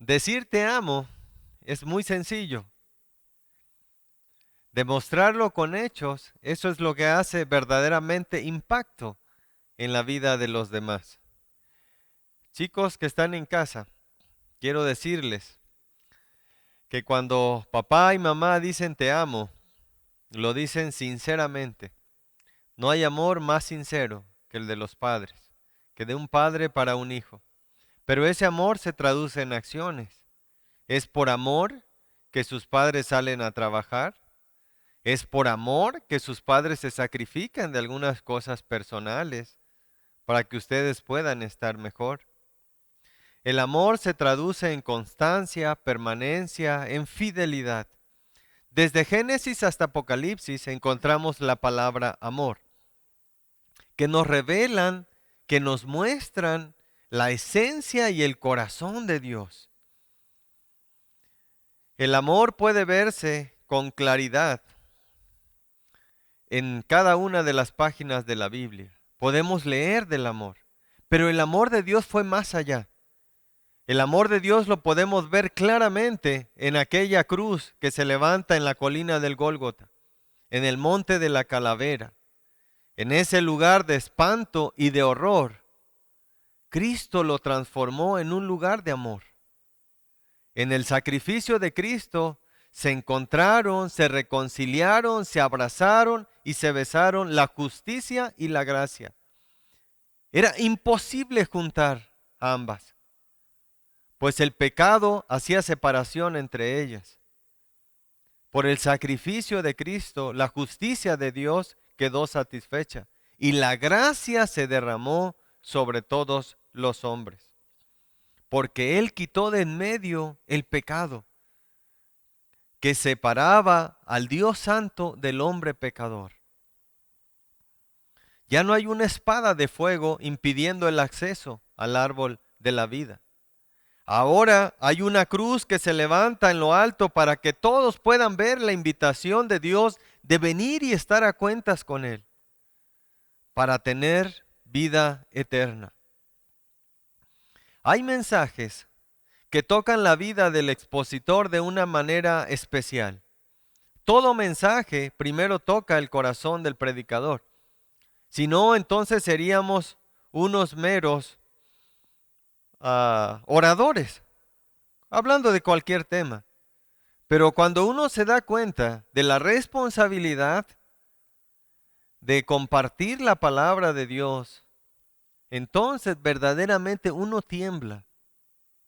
Decir te amo es muy sencillo. Demostrarlo con hechos, eso es lo que hace verdaderamente impacto en la vida de los demás. Chicos que están en casa, quiero decirles que cuando papá y mamá dicen te amo, lo dicen sinceramente. No hay amor más sincero que el de los padres, que de un padre para un hijo. Pero ese amor se traduce en acciones. Es por amor que sus padres salen a trabajar. Es por amor que sus padres se sacrifican de algunas cosas personales para que ustedes puedan estar mejor. El amor se traduce en constancia, permanencia, en fidelidad. Desde Génesis hasta Apocalipsis encontramos la palabra amor, que nos revelan, que nos muestran la esencia y el corazón de Dios. El amor puede verse con claridad en cada una de las páginas de la Biblia. Podemos leer del amor, pero el amor de Dios fue más allá. El amor de Dios lo podemos ver claramente en aquella cruz que se levanta en la colina del Gólgota, en el monte de la calavera, en ese lugar de espanto y de horror. Cristo lo transformó en un lugar de amor. En el sacrificio de Cristo se encontraron, se reconciliaron, se abrazaron y se besaron la justicia y la gracia. Era imposible juntar ambas, pues el pecado hacía separación entre ellas. Por el sacrificio de Cristo, la justicia de Dios quedó satisfecha y la gracia se derramó sobre todos los hombres, porque Él quitó de en medio el pecado que separaba al Dios Santo del hombre pecador. Ya no hay una espada de fuego impidiendo el acceso al árbol de la vida. Ahora hay una cruz que se levanta en lo alto para que todos puedan ver la invitación de Dios de venir y estar a cuentas con Él, para tener vida eterna. Hay mensajes que tocan la vida del expositor de una manera especial. Todo mensaje primero toca el corazón del predicador. Si no, entonces seríamos unos meros oradores, hablando de cualquier tema. Pero cuando uno se da cuenta de la responsabilidad de compartir la palabra de Dios, entonces verdaderamente uno tiembla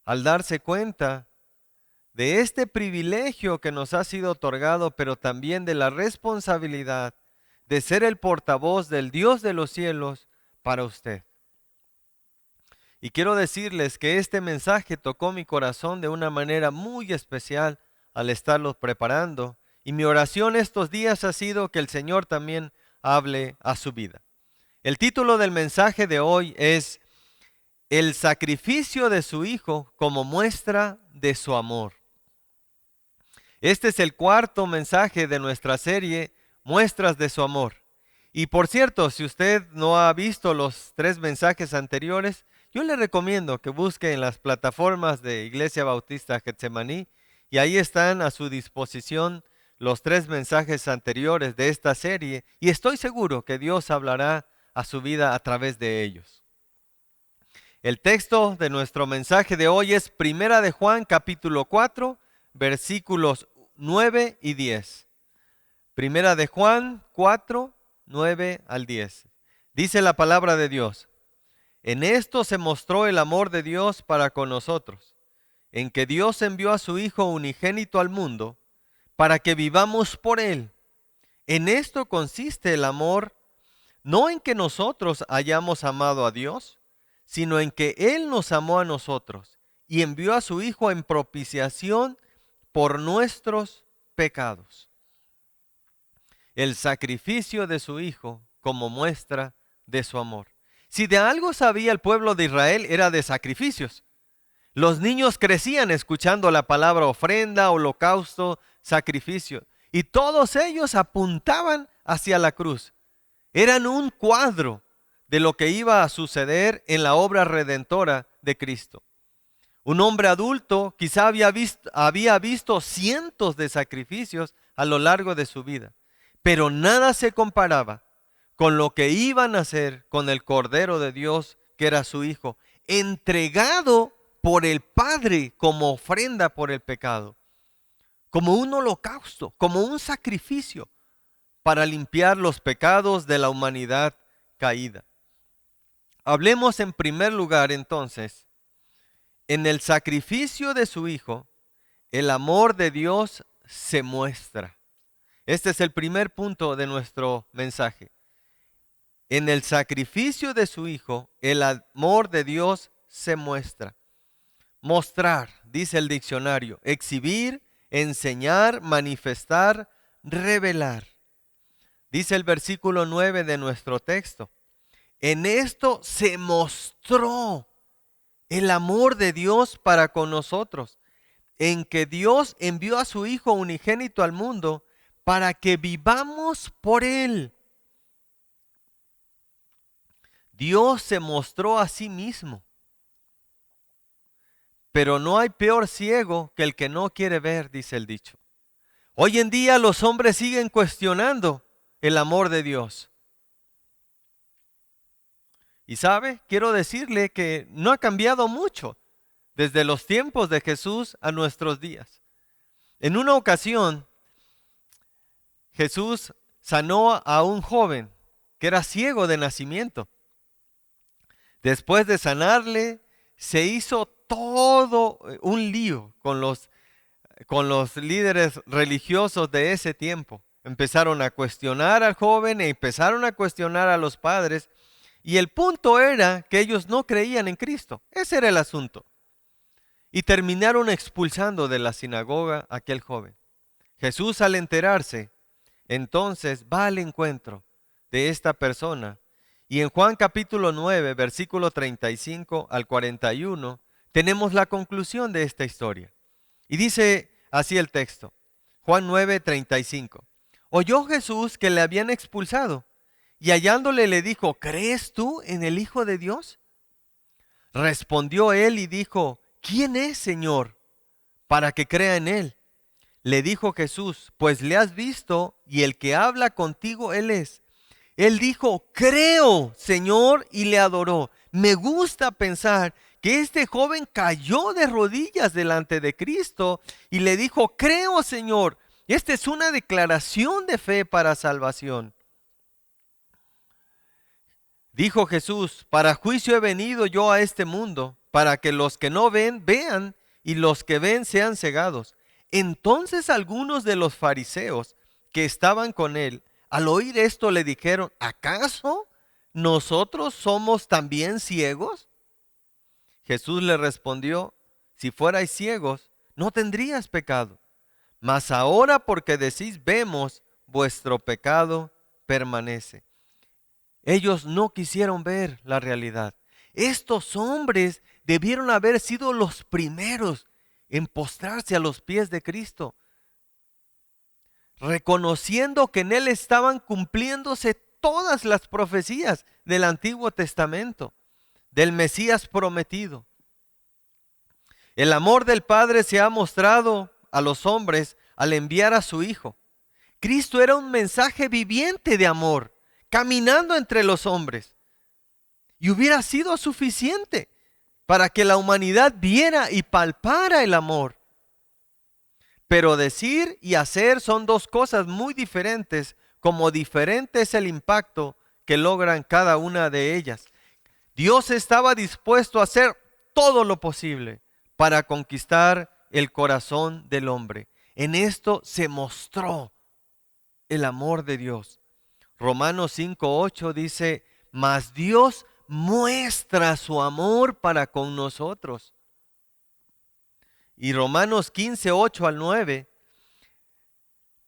al darse cuenta de este privilegio que nos ha sido otorgado, pero también de la responsabilidad de ser el portavoz del Dios de los cielos para usted. Y quiero decirles que este mensaje tocó mi corazón de una manera muy especial al estarlo preparando. Y mi oración estos días ha sido que el Señor también hable a su vida. El título del mensaje de hoy es El sacrificio de su Hijo como muestra de su amor. Este es el cuarto mensaje de nuestra serie, Muestras de su amor. Y por cierto, si usted no ha visto los 3 mensajes anteriores, yo le recomiendo que busque en las plataformas de Iglesia Bautista Getsemaní y ahí están a su disposición los 3 mensajes anteriores de esta serie y estoy seguro que Dios hablará a su vida a través de ellos. El texto de nuestro mensaje de hoy es Primera de Juan capítulo 4, versículos 9 y 10. Primera de Juan 4, 9 al 10. Dice la palabra de Dios: En esto se mostró el amor de Dios para con nosotros, en que Dios envió a su Hijo unigénito al mundo para que vivamos por Él. En esto consiste el amor, no en que nosotros hayamos amado a Dios, sino en que Él nos amó a nosotros y envió a su Hijo en propiciación por nuestros pecados. El sacrificio de su Hijo como muestra de su amor. Si de algo sabía el pueblo de Israel era de sacrificios. Los niños crecían escuchando la palabra ofrenda, holocausto, sacrificio. Y todos ellos apuntaban hacia la cruz. Eran un cuadro de lo que iba a suceder en la obra redentora de Cristo. Un hombre adulto quizá había visto cientos de sacrificios a lo largo de su vida, pero nada se comparaba con lo que iban a hacer con el Cordero de Dios, que era su Hijo, entregado por el Padre como ofrenda por el pecado, como un holocausto, como un sacrificio para limpiar los pecados de la humanidad caída. Hablemos en primer lugar entonces, en el sacrificio de su Hijo, el amor de Dios se muestra. Este es el primer punto de nuestro mensaje. En el sacrificio de su Hijo, el amor de Dios se muestra. Mostrar, dice el diccionario, exhibir, enseñar, manifestar, revelar. Dice el versículo 9 de nuestro texto. En esto se mostró el amor de Dios para con nosotros, en que Dios envió a su Hijo unigénito al mundo para que vivamos por Él. Dios se mostró a sí mismo. Pero no hay peor ciego que el que no quiere ver, dice el dicho. Hoy en día los hombres siguen cuestionando el amor de Dios. Y sabe, quiero decirle que no ha cambiado mucho desde los tiempos de Jesús a nuestros días. En una ocasión, Jesús sanó a un joven que era ciego de nacimiento. Después de sanarle, se hizo todo un lío con los líderes religiosos de ese tiempo. Empezaron a cuestionar al joven e empezaron a cuestionar a los padres. Y el punto era que ellos no creían en Cristo. Ese era el asunto. Y terminaron expulsando de la sinagoga a aquel joven. Jesús, al enterarse, entonces va al encuentro de esta persona. Y en Juan capítulo 9, versículo 35 al 41, tenemos la conclusión de esta historia. Y dice así el texto. Juan 9, 35. Oyó Jesús que le habían expulsado. Y hallándole le dijo, ¿crees tú en el Hijo de Dios? Respondió él y dijo, ¿quién es, Señor, para que crea en él? Le dijo Jesús, pues le has visto y el que habla contigo él es. Él dijo, creo, Señor, y le adoró. Me gusta pensar que este joven cayó de rodillas delante de Cristo y le dijo, creo, Señor. Esta es una declaración de fe para salvación. Dijo Jesús, para juicio he venido yo a este mundo, para que los que no ven, vean, y los que ven sean cegados. Entonces algunos de los fariseos que estaban con él, al oír esto le dijeron, ¿acaso nosotros somos también ciegos? Jesús le respondió, si fuerais ciegos, no tendrías pecado. Mas ahora porque decís vemos, vuestro pecado permanece. Ellos no quisieron ver la realidad. Estos hombres debieron haber sido los primeros en postrarse a los pies de Cristo, reconociendo que en Él estaban cumpliéndose todas las profecías del Antiguo Testamento, del Mesías prometido. El amor del Padre se ha mostrado a los hombres al enviar a su Hijo. Cristo era un mensaje viviente de amor, caminando entre los hombres. Y hubiera sido suficiente para que la humanidad viera y palpara el amor. Pero decir y hacer son dos cosas muy diferentes, como diferente es el impacto que logran cada una de ellas. Dios estaba dispuesto a hacer todo lo posible para conquistar el corazón del hombre. En esto se mostró el amor de Dios. Romanos 5:8 dice, mas Dios muestra su amor para con nosotros. Y Romanos 15:8 al 9,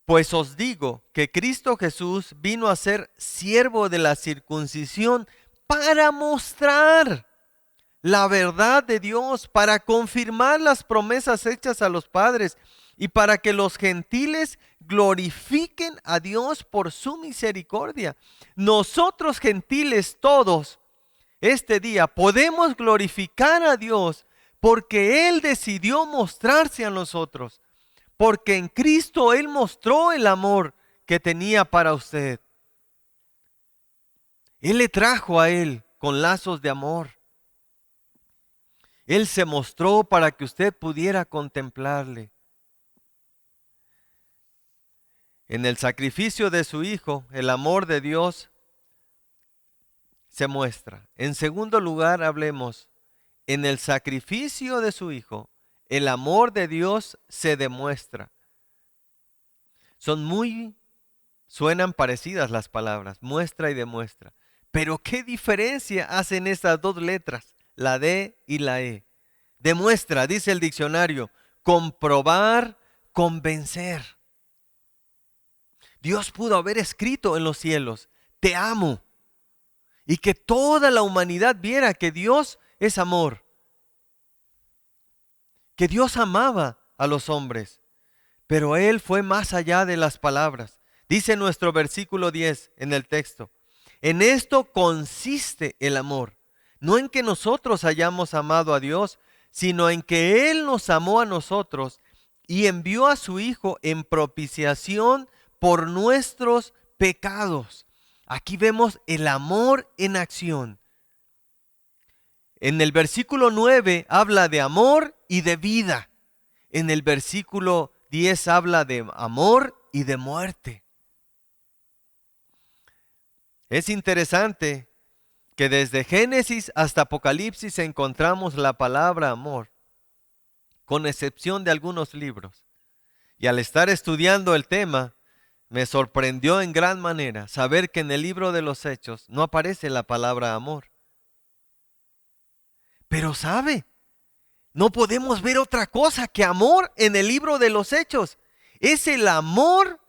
pues os digo que Cristo Jesús vino a ser siervo de la circuncisión para mostrar la verdad de Dios, para confirmar las promesas hechas a los padres y para que los gentiles glorifiquen a Dios por su misericordia. Nosotros gentiles todos, este día, podemos glorificar a Dios porque Él decidió mostrarse a nosotros, porque en Cristo Él mostró el amor que tenía para usted. Él le trajo a Él con lazos de amor. Él se mostró para que usted pudiera contemplarle. En el sacrificio de su Hijo, el amor de Dios se muestra. En segundo lugar, hablemos, en el sacrificio de su Hijo, el amor de Dios se demuestra. Suenan parecidas las palabras, muestra y demuestra. Pero ¿qué diferencia hacen estas dos letras, la D y la E? Demuestra, dice el diccionario, comprobar, convencer. Dios pudo haber escrito en los cielos, te amo, y que toda la humanidad viera que Dios es amor, que Dios amaba a los hombres, pero Él fue más allá de las palabras. Dice nuestro versículo 10 en el texto, en esto consiste el amor, no en que nosotros hayamos amado a Dios, sino en que Él nos amó a nosotros y envió a su Hijo en propiciación por nuestros pecados. Aquí vemos el amor en acción. En el versículo 9 habla de amor y de vida. En el versículo 10 habla de amor y de muerte. Es interesante que desde Génesis hasta Apocalipsis encontramos la palabra amor, con excepción de algunos libros. Y al estar estudiando el tema, me sorprendió en gran manera saber que en el libro de los Hechos no aparece la palabra amor. Pero ¿sabe? No podemos ver otra cosa que amor en el libro de los Hechos. Es el amor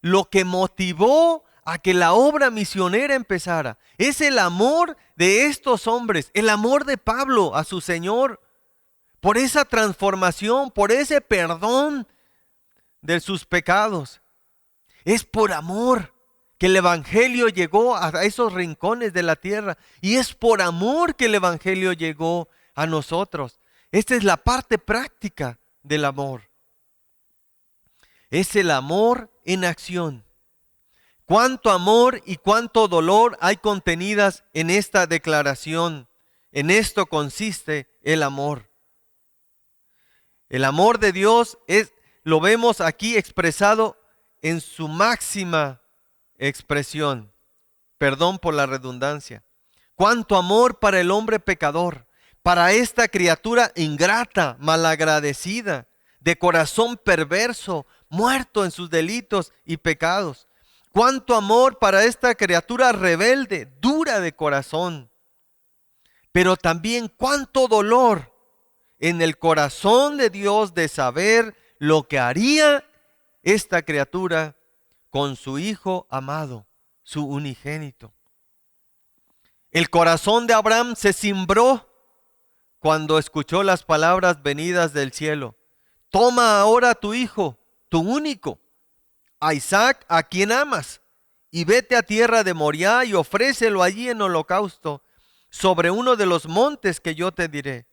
lo que motivó a que la obra misionera empezara. Es el amor de estos hombres, el amor de Pablo a su Señor, por esa transformación, por ese perdón de sus pecados. Es por amor que el Evangelio llegó a esos rincones de la tierra. Y es por amor que el Evangelio llegó a nosotros. Esta es la parte práctica del amor. Es el amor en acción. Cuánto amor y cuánto dolor hay contenidas en esta declaración. En esto consiste el amor. El amor de Dios lo vemos aquí expresado en su máxima expresión. Perdón por la redundancia. Cuánto amor para el hombre pecador, para esta criatura ingrata, malagradecida, de corazón perverso, muerto en sus delitos y pecados. Cuánto amor para esta criatura rebelde, dura de corazón. Pero también cuánto dolor en el corazón de Dios de saber lo que haría esta criatura con su Hijo amado, su unigénito. El corazón de Abraham se cimbró cuando escuchó las palabras venidas del cielo. Toma ahora a tu hijo, tu único, a Isaac, a quien amas, y vete a tierra de Moriah y ofrécelo allí en holocausto sobre uno de los montes que yo te diré.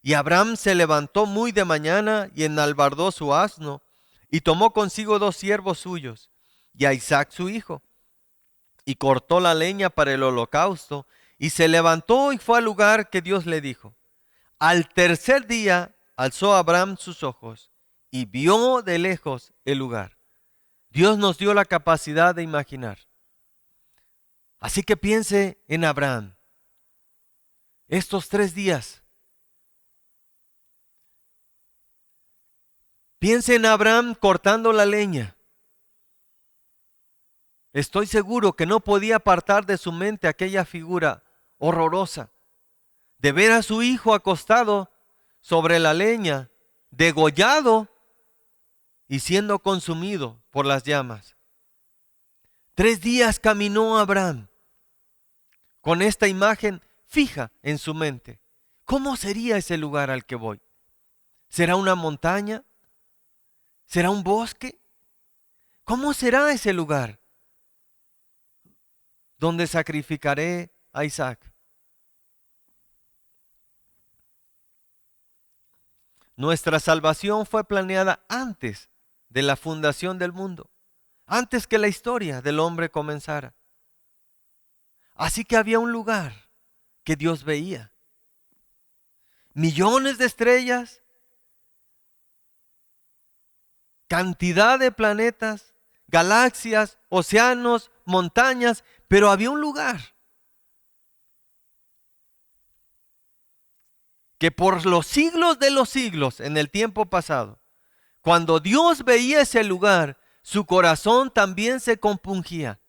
Y Abraham se levantó muy de mañana y enalbardó su asno y tomó consigo 2 siervos suyos y a Isaac su hijo, y cortó la leña para el holocausto y se levantó y fue al lugar que Dios le dijo. Al tercer día alzó Abraham sus ojos y vio de lejos el lugar. Dios nos dio la capacidad de imaginar. Así que piense en Abraham. Estos 3 días. Piense en Abraham cortando la leña. Estoy seguro que no podía apartar de su mente aquella figura horrorosa de ver a su hijo acostado sobre la leña, degollado y siendo consumido por las llamas. 3 días caminó Abraham con esta imagen fija en su mente. ¿Cómo sería ese lugar al que voy? ¿Será una montaña? ¿Será un bosque? ¿Cómo será ese lugar donde sacrificaré a Isaac? Nuestra salvación fue planeada antes de la fundación del mundo, antes que la historia del hombre comenzara. Así que había un lugar que Dios veía. Millones de estrellas, cantidad de planetas, galaxias, océanos, montañas, pero había un lugar que por los siglos de los siglos, en el tiempo pasado, cuando Dios veía ese lugar, su corazón también se compungía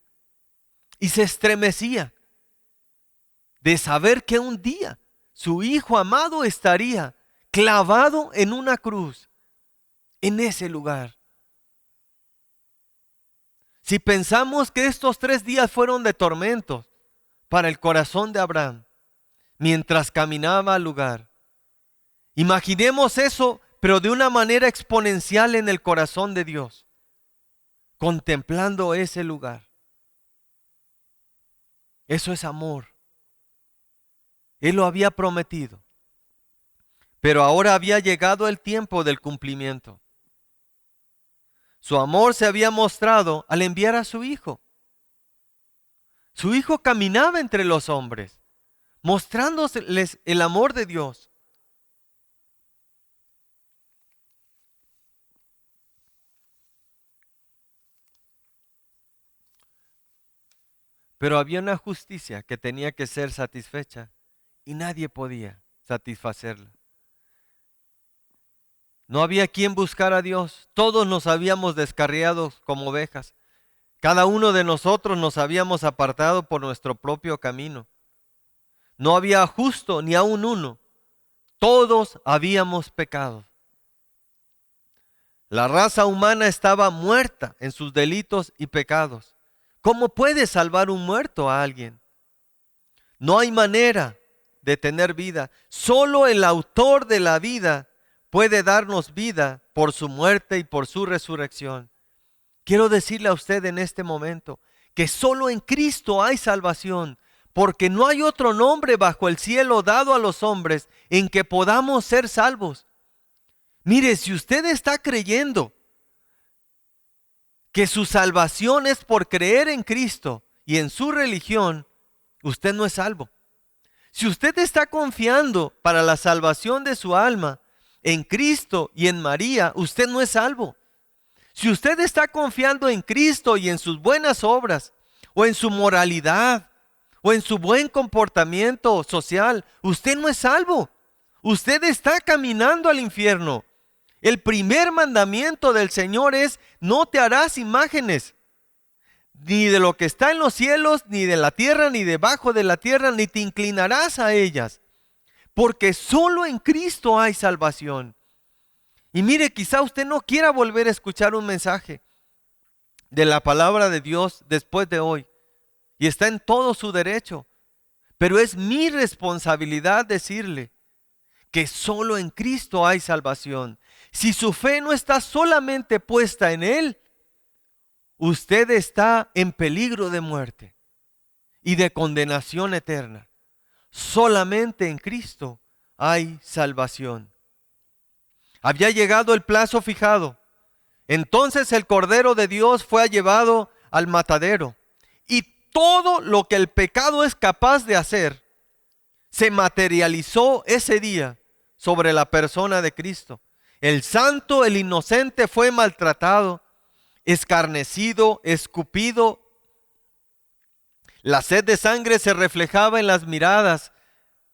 y se estremecía de saber que un día su Hijo amado estaría clavado en una cruz en ese lugar. Si pensamos que estos 3 días fueron de tormentos para el corazón de Abraham mientras caminaba al lugar, imaginemos eso, pero de una manera exponencial en el corazón de Dios, contemplando ese lugar. Eso es amor. Él lo había prometido, pero ahora había llegado el tiempo del cumplimiento. Su amor se había mostrado al enviar a su Hijo. Su Hijo caminaba entre los hombres, mostrándoles el amor de Dios. Pero había una justicia que tenía que ser satisfecha y nadie podía satisfacerla. No había quien buscara a Dios. Todos nos habíamos descarriado como ovejas. Cada uno de nosotros nos habíamos apartado por nuestro propio camino. No había justo ni aun uno. Todos habíamos pecado. La raza humana estaba muerta en sus delitos y pecados. ¿Cómo puede salvar un muerto a alguien? No hay manera de tener vida. Solo el autor de la vida puede darnos vida por su muerte y por su resurrección. Quiero decirle a usted en este momento que solo en Cristo hay salvación, porque no hay otro nombre bajo el cielo dado a los hombres en que podamos ser salvos. Mire, si usted está creyendo que su salvación es por creer en Cristo y en su religión, usted no es salvo. Si usted está confiando para la salvación de su alma en Cristo y en María, usted no es salvo. Si usted está confiando en Cristo y en sus buenas obras, o en su moralidad, o en su buen comportamiento social, usted no es salvo. Usted está caminando al infierno. El primer mandamiento del Señor es: no te harás imágenes, ni de lo que está en los cielos, ni de la tierra, ni debajo de la tierra, ni te inclinarás a ellas. Porque solo en Cristo hay salvación. Y mire, quizá usted no quiera volver a escuchar un mensaje de la palabra de Dios después de hoy. Y está en todo su derecho. Pero es mi responsabilidad decirle que solo en Cristo hay salvación. Si su fe no está solamente puesta en Él, usted está en peligro de muerte y de condenación eterna. Solamente en Cristo hay salvación. Había llegado el plazo fijado. Entonces el Cordero de Dios fue llevado al matadero. Y todo lo que el pecado es capaz de hacer se materializó ese día sobre la persona de Cristo. El santo, el inocente fue maltratado, escarnecido, escupido. La sed de sangre se reflejaba en las miradas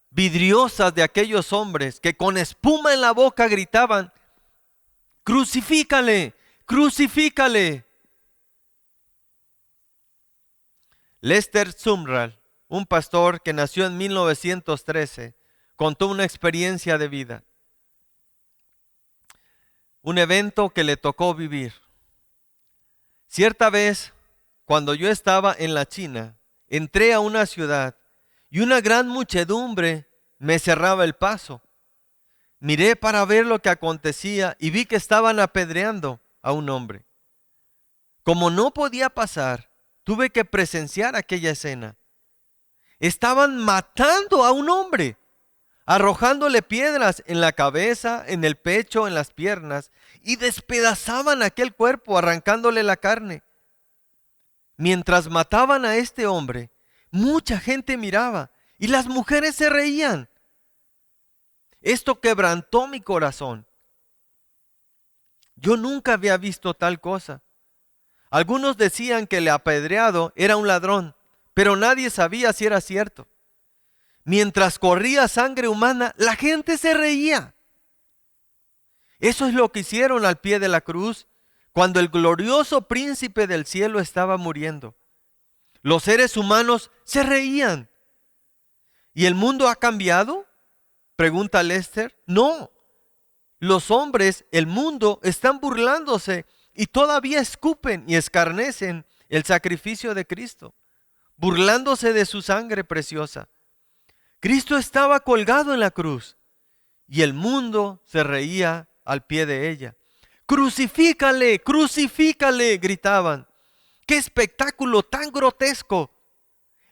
vidriosas de aquellos hombres que con espuma en la boca gritaban: ¡crucifícale! ¡Crucifícale! Lester Sumrall, un pastor que nació en 1913, contó una experiencia de vida, un evento que le tocó vivir. Cierta vez, cuando yo estaba en la China, entré a una ciudad y una gran muchedumbre me cerraba el paso. Miré para ver lo que acontecía y vi que estaban apedreando a un hombre. Como no podía pasar, tuve que presenciar aquella escena. Estaban matando a un hombre arrojándole piedras en la cabeza, en el pecho, en las piernas, y despedazaban aquel cuerpo, arrancándole la carne. Mientras mataban a este hombre, mucha gente miraba y las mujeres se reían. Esto quebrantó mi corazón. Yo nunca había visto tal cosa. Algunos decían que el apedreado era un ladrón, pero nadie sabía si era cierto. Mientras corría sangre humana, la gente se reía. Eso es lo que hicieron al pie de la cruz, cuando el glorioso príncipe del cielo estaba muriendo. Los seres humanos se reían. ¿Y el mundo ha cambiado?, pregunta Lester. No, los hombres, el mundo, están burlándose y todavía escupen y escarnecen el sacrificio de Cristo, burlándose de su sangre preciosa. Cristo estaba colgado en la cruz y el mundo se reía al pie de ella. ¡Crucifícale, crucifícale!, gritaban. ¡Qué espectáculo tan grotesco!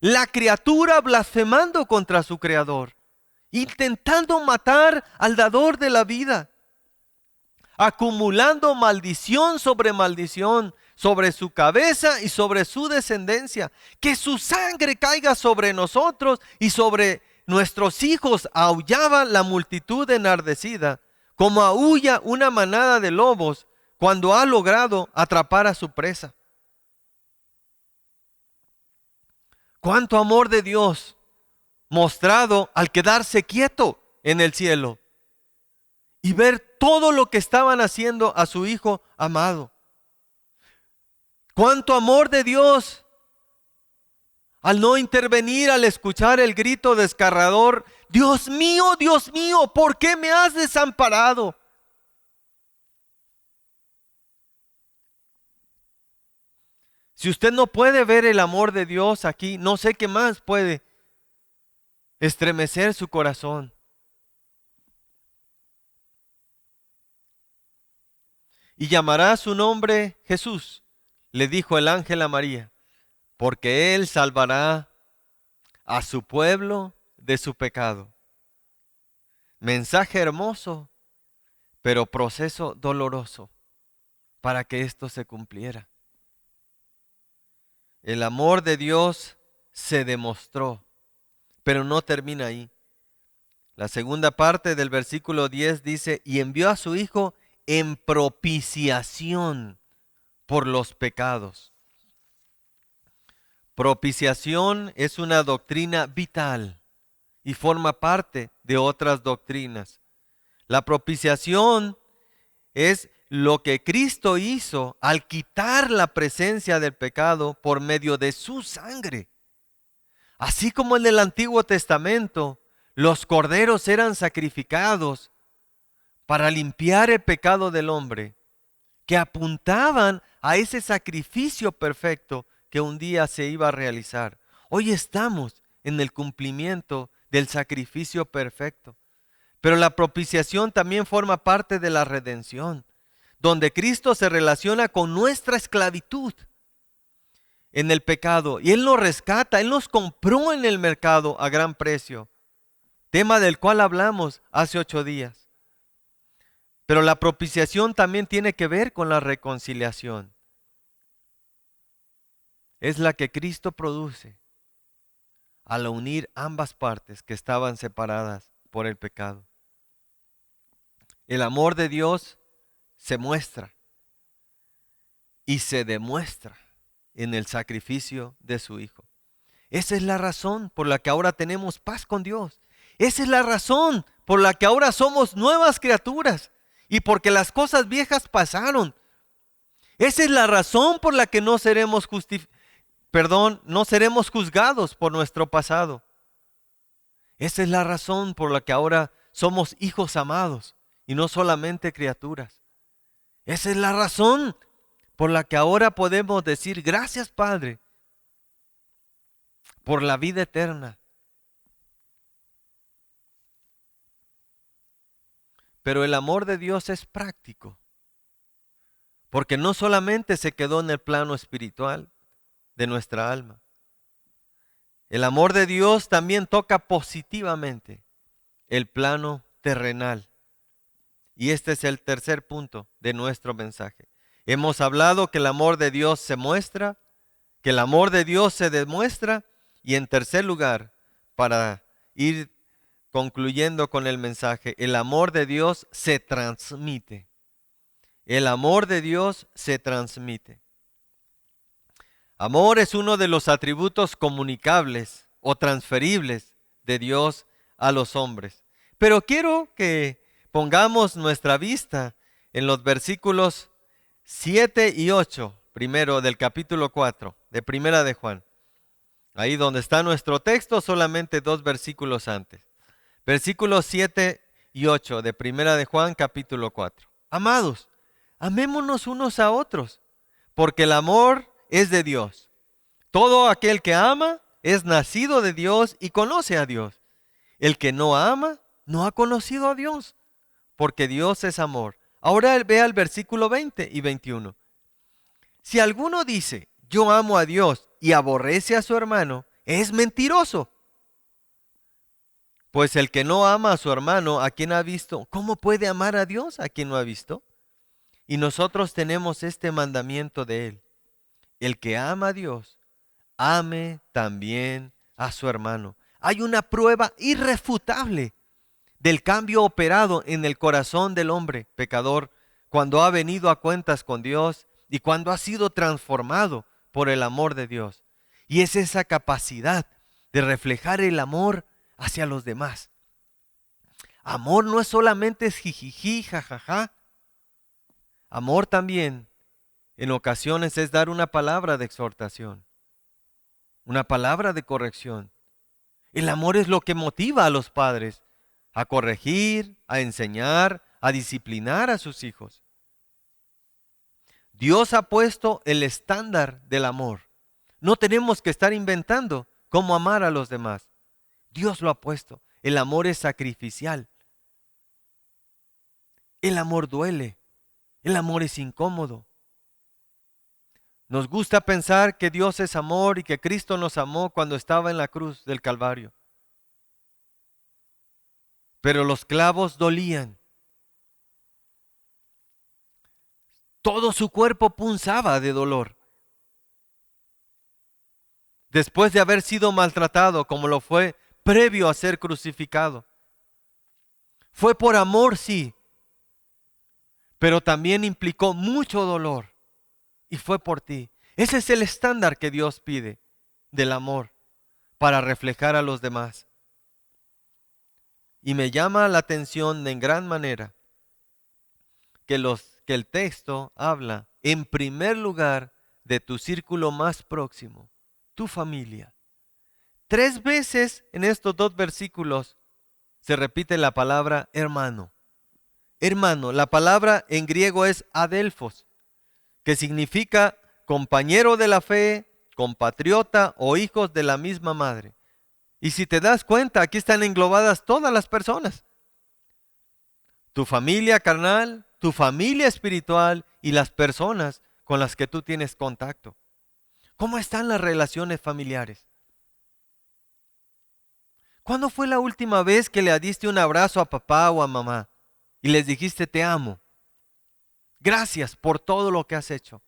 La criatura blasfemando contra su creador, intentando matar al dador de la vida, acumulando maldición sobre su cabeza y sobre su descendencia. Que su sangre caiga sobre nosotros y sobre nuestros hijos, aullaba la multitud enardecida, como aúlla una manada de lobos cuando ha logrado atrapar a su presa. Cuánto amor de Dios mostrado al quedarse quieto en el cielo y ver todo lo que estaban haciendo a su Hijo amado. Cuánto amor de Dios al no intervenir, al escuchar el grito desgarrador: Dios mío, ¿por qué me has desamparado? Si usted no puede ver el amor de Dios aquí, no sé qué más puede estremecer su corazón. Y llamará su nombre Jesús, le dijo el ángel a María, porque él salvará a su pueblo de su pecado. Mensaje hermoso, pero proceso doloroso para que esto se cumpliera. El amor de Dios se demostró, pero no termina ahí. La segunda parte del versículo 10 dice: y envió a su Hijo en propiciación por los pecados. Propiciación es una doctrina vital y forma parte de otras doctrinas. La propiciación es lo que Cristo hizo al quitar la presencia del pecado por medio de su sangre. Así como en el Antiguo Testamento los corderos eran sacrificados para limpiar el pecado del hombre, que apuntaban a ese sacrificio perfecto que un día se iba a realizar. Hoy estamos en el cumplimiento del sacrificio perfecto. Pero la propiciación también forma parte de la redención, donde Cristo se relaciona con nuestra esclavitud en el pecado. Y Él nos rescata, Él nos compró en el mercado a gran precio. Tema del cual hablamos hace 8 días. Pero la propiciación también tiene que ver con la reconciliación. Es la que Cristo produce al unir ambas partes que estaban separadas por el pecado. El amor de Dios se muestra y se demuestra en el sacrificio de su Hijo. Esa es la razón por la que ahora tenemos paz con Dios. Esa es la razón por la que ahora somos nuevas criaturas y porque las cosas viejas pasaron. Esa es la razón por la que no seremos juzgados por nuestro pasado. Esa es la razón por la que ahora somos hijos amados y no solamente criaturas. Esa es la razón por la que ahora podemos decir: gracias, Padre, por la vida eterna. Pero el amor de Dios es práctico, porque no solamente se quedó en el plano espiritual de nuestra alma. El amor de Dios también toca positivamente el plano terrenal. Y este es el tercer punto de nuestro mensaje. Hemos hablado que el amor de Dios se muestra, que el amor de Dios se demuestra, y en tercer lugar, para ir concluyendo con el mensaje, el amor de Dios se transmite. El amor de Dios se transmite. Amor es uno de los atributos comunicables o transferibles de Dios a los hombres. Pero quiero que pongamos nuestra vista en los versículos 7 y 8, primero del capítulo 4 de Primera de Juan. Ahí donde está nuestro texto, solamente 2 versículos antes. Versículos 7 y 8 de Primera de Juan, capítulo 4. Amados, amémonos unos a otros, porque el amor es de Dios. Todo aquel que ama es nacido de Dios y conoce a Dios. El que no ama no ha conocido a Dios, porque Dios es amor. Ahora vea el versículo 20 y 21. Si alguno dice, yo amo a Dios y aborrece a su hermano, es mentiroso. Pues el que no ama a su hermano, a quien ha visto, ¿cómo puede amar a Dios a quien no ha visto? Y nosotros tenemos este mandamiento de él. El que ama a Dios, ame también a su hermano. Hay una prueba irrefutable del cambio operado en el corazón del hombre pecador cuando ha venido a cuentas con Dios y cuando ha sido transformado por el amor de Dios. Y es esa capacidad de reflejar el amor hacia los demás. Amor no es solamente jijiji, jajaja. Amor también en ocasiones es dar una palabra de exhortación, una palabra de corrección. El amor es lo que motiva a los padres a corregir, a enseñar, a disciplinar a sus hijos. Dios ha puesto el estándar del amor. No tenemos que estar inventando cómo amar a los demás. Dios lo ha puesto. El amor es sacrificial. El amor duele. El amor es incómodo. Nos gusta pensar que Dios es amor y que Cristo nos amó cuando estaba en la cruz del Calvario. Pero los clavos dolían. Todo su cuerpo punzaba de dolor. Después de haber sido maltratado como lo fue previo a ser crucificado. Fue por amor, sí, pero también implicó mucho dolor. Y fue por ti. Ese es el estándar que Dios pide del amor para reflejar a los demás. Y me llama la atención en gran manera que el texto habla en primer lugar de tu círculo más próximo, tu familia. 3 veces en estos 2 versículos se repite la palabra hermano. Hermano, la palabra en griego es adelphos, que significa compañero de la fe, compatriota o hijos de la misma madre. Y si te das cuenta, aquí están englobadas todas las personas. Tu familia carnal, tu familia espiritual y las personas con las que tú tienes contacto. ¿Cómo están las relaciones familiares? ¿Cuándo fue la última vez que le diste un abrazo a papá o a mamá y les dijiste te amo? Gracias por todo lo que has hecho.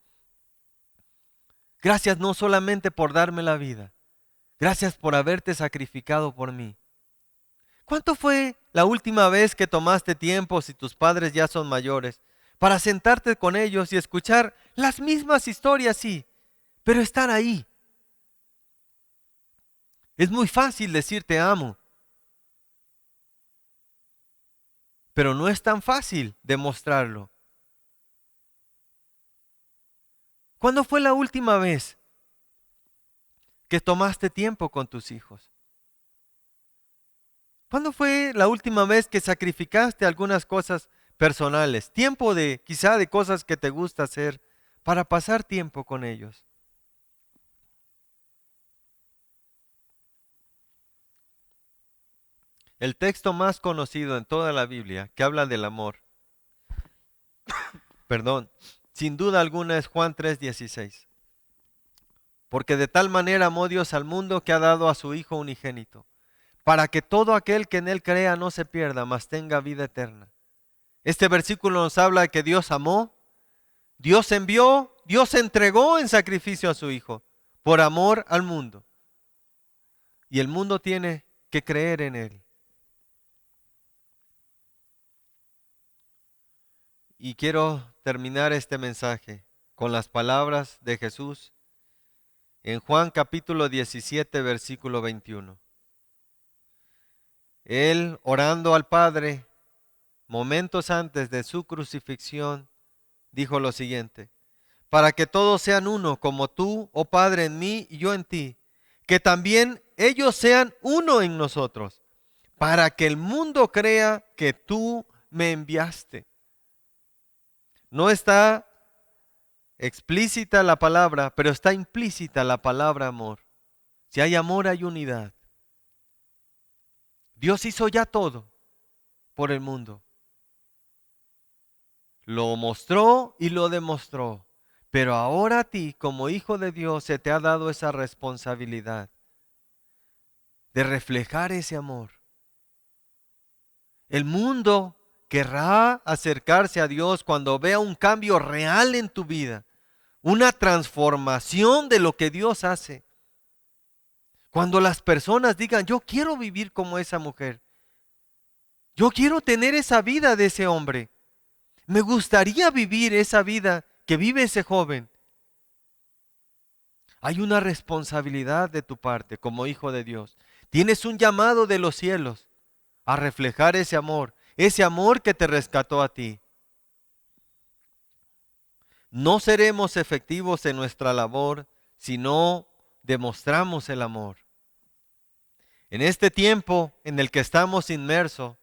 Gracias no solamente por darme la vida. Gracias por haberte sacrificado por mí. ¿Cuánto fue la última vez que tomaste tiempo, si tus padres ya son mayores, para sentarte con ellos y escuchar las mismas historias, sí, pero estar ahí? Es muy fácil decir te amo, pero no es tan fácil demostrarlo. ¿Cuándo fue la última vez que tomaste tiempo con tus hijos? ¿Cuándo fue la última vez que sacrificaste algunas cosas personales? Tiempo de, quizá de cosas que te gusta hacer para pasar tiempo con ellos. El texto más conocido en toda la Biblia que habla del amor, sin duda alguna es Juan 3:16. Porque de tal manera amó Dios al mundo que ha dado a su Hijo unigénito, para que todo aquel que en Él crea no se pierda, mas tenga vida eterna. Este versículo nos habla de que Dios amó, Dios envió, Dios entregó en sacrificio a su Hijo por amor al mundo. Y el mundo tiene que creer en Él. Y quiero terminar este mensaje con las palabras de Jesús en Juan capítulo 17, versículo 21. Él, orando al Padre, momentos antes de su crucifixión, dijo lo siguiente: para que todos sean uno, como tú, oh Padre, en mí y yo en ti, que también ellos sean uno en nosotros, para que el mundo crea que tú me enviaste. No está explícita la palabra, pero está implícita la palabra amor. Si hay amor, hay unidad. Dios hizo ya todo por el mundo. Lo mostró y lo demostró. Pero ahora a ti, como hijo de Dios, se te ha dado esa responsabilidad de reflejar ese amor. El mundo querrá acercarse a Dios cuando vea un cambio real en tu vida, una transformación de lo que Dios hace. Cuando las personas digan, yo quiero vivir como esa mujer, yo quiero tener esa vida de ese hombre, me gustaría vivir esa vida que vive ese joven. Hay una responsabilidad de tu parte como hijo de Dios. Tienes un llamado de los cielos a reflejar ese amor que te rescató a ti. No seremos efectivos en nuestra labor si no demostramos el amor. En este tiempo en el que estamos inmersos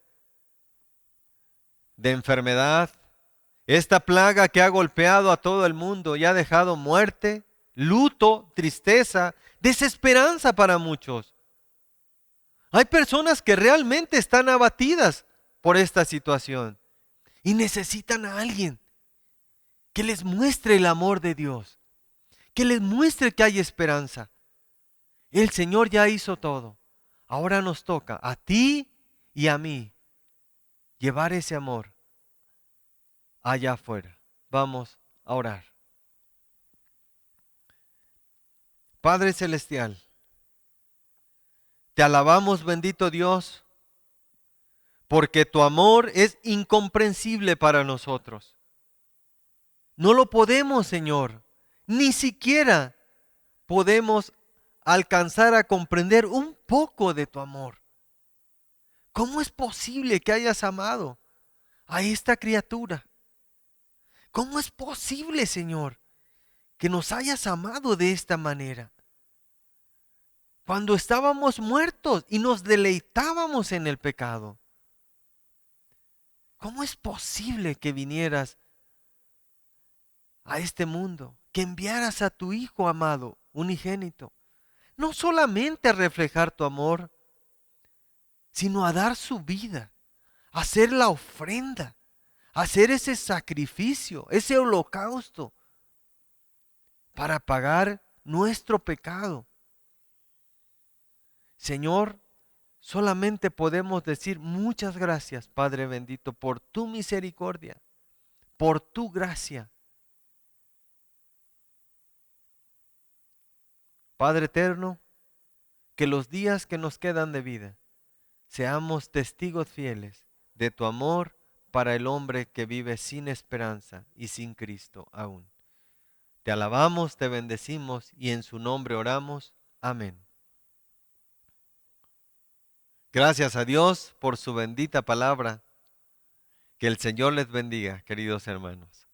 de enfermedad, esta plaga que ha golpeado a todo el mundo y ha dejado muerte, luto, tristeza, desesperanza para muchos. Hay personas que realmente están abatidas por esta situación y necesitan a alguien que les muestre el amor de Dios, que les muestre que hay esperanza. El Señor ya hizo todo. Ahora nos toca a ti y a mí llevar ese amor allá afuera. Vamos a orar. Padre Celestial, te alabamos, bendito Dios, porque tu amor es incomprensible para nosotros. No lo podemos, Señor, ni siquiera podemos alcanzar a comprender un poco de tu amor. ¿Cómo es posible que hayas amado a esta criatura? ¿Cómo es posible, Señor, que nos hayas amado de esta manera? Cuando estábamos muertos y nos deleitábamos en el pecado. ¿Cómo es posible que vinieras a este mundo, que enviaras a tu Hijo amado, unigénito, no solamente a reflejar tu amor, sino a dar su vida, a hacer la ofrenda, a hacer ese sacrificio, ese holocausto, para pagar nuestro pecado? Señor, solamente podemos decir muchas gracias, Padre bendito, por tu misericordia, por tu gracia. Padre eterno, que los días que nos quedan de vida seamos testigos fieles de tu amor para el hombre que vive sin esperanza y sin Cristo aún. Te alabamos, te bendecimos y en su nombre oramos. Amén. Gracias a Dios por su bendita palabra. Que el Señor les bendiga, queridos hermanos.